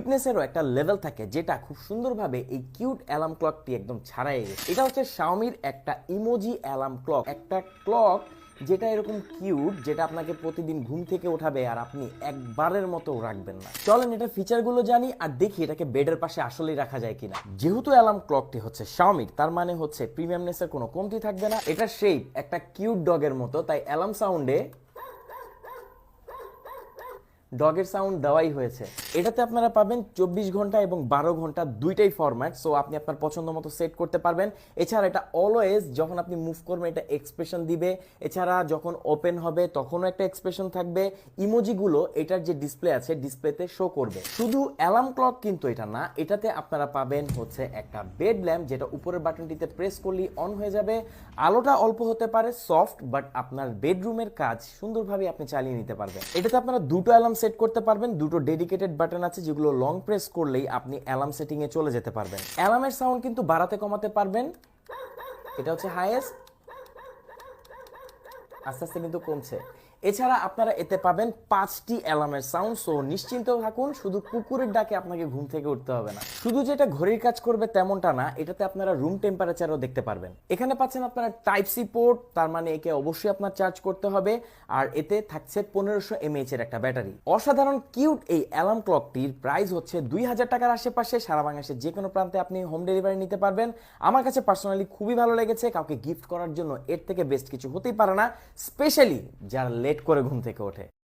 কিউটনেসেরও একটা লেভেল থাকে যেটা খুব সুন্দরভাবে এই কিউট অ্যালার্ম ক্লকটি একদম ছাড়াই গেছে। এটা হচ্ছে শাওমির একটা ইমোজি অ্যালার্ম ক্লক, একটা ক্লক যেটা এরকম কিউট, যেটা আপনাকে প্রতিদিন ঘুম থেকে উঠাবে আর আপনি একবারের মতো রাখবেন না। চলেন এটা ফিচারগুলো জানি আর দেখি এটাকে বেডের পাশে আসলেই রাখা যায় কিনা। যেহেতু অ্যালার্ম ক্লকটি হচ্ছে শাওমির, তার মানে হচ্ছে প্রিমিয়ামনেসের কোনো কমতি থাকবে না। এটার শেপ একটা কিউট ডগের মতো, তাই অ্যালার্ম সাউন্ডে ডগের সাউন্ড দেওয়াই হয়েছে। এটাতে আপনারা পাবেন 24 ঘন্টা এবং 12 ঘন্টা দুইটাই ফরম্যাট, সো আপনি আপনার পছন্দ মতো সেট করতে পারবেন। এছাড়া এটা অলওয়েজ যখন আপনি মুভ করবেন এটা এক্সপ্রেশন দিবে, এছাড়া যখন ওপেন হবে তখনও একটা এক্সপ্রেশন থাকবে। ইমোজিগুলো এটার যে ডিসপ্লে আছে ডিসপ্লেতে শো করবে। শুধু অ্যালার্ম ক্লক কিন্তু এটা না, এটাতে আপনারা পাবেন হচ্ছে একটা বেড ল্যাম্প, যেটা উপরের বাটনটিতে প্রেস করলেই অন হয়ে যাবে। আলোটা অল্প হতে পারে, সফট, বাট আপনার বেডরুমের কাজ সুন্দরভাবে আপনি চালিয়ে নিতে পারবেন। এটাতে আপনারা দুটো অ্যালার্ম সেট করতে পারবেন, দুটো ডেডিকেটেড বাটন আছে যেগুলো লং প্রেস করলেই আপনি অ্যালার্ম সেটিং এ চলে যেতে পারবেন। অ্যালার্মের সাউন্ড কিন্তু বাড়াতে কমাতে পারবেন। এটা হচ্ছে হাইয়েস্ট, আস্তে আস্তে কিন্তু কমছে। এছাড়া আপনারা এতে পাবেন 5টি অ্যালার্মের সাউন্ড, সো নিশ্চিন্ত থাকুন, শুধু কুকুরের ডাকে আপনাকে ঘুম থেকে উঠতে হবে না। শুধু যেটা ঘড়ির কাজ করবে তেমনটা না, এটাতে আপনারা রুম টেম্পারেচারও দেখতে পারবেন। এখানে পাচ্ছেন আপনারা টাইপ সি পোর্ট, তার মানে একে অবশ্যই আপনার চার্জ করতে হবে। আর এতে থাকছে 1500 mAh এর একটা ব্যাটারি। অসাধারণ কিউট এই অ্যালার্ম ক্লকটির প্রাইস হচ্ছে 2000 টাকার আশেপাশে। সারা বাংলাদেশের যে কোনো প্রান্তে আপনি হোম ডেলিভারি নিতে পারবেন। আমার কাছে পার্সোনালি খুবই ভালো লেগেছে, কাউকে গিফট করার জন্য এর থেকে বেস্ট কিছু হতেই পারে না, স্পেশালি যারা লেট করে ঘুম থেকে ওঠে।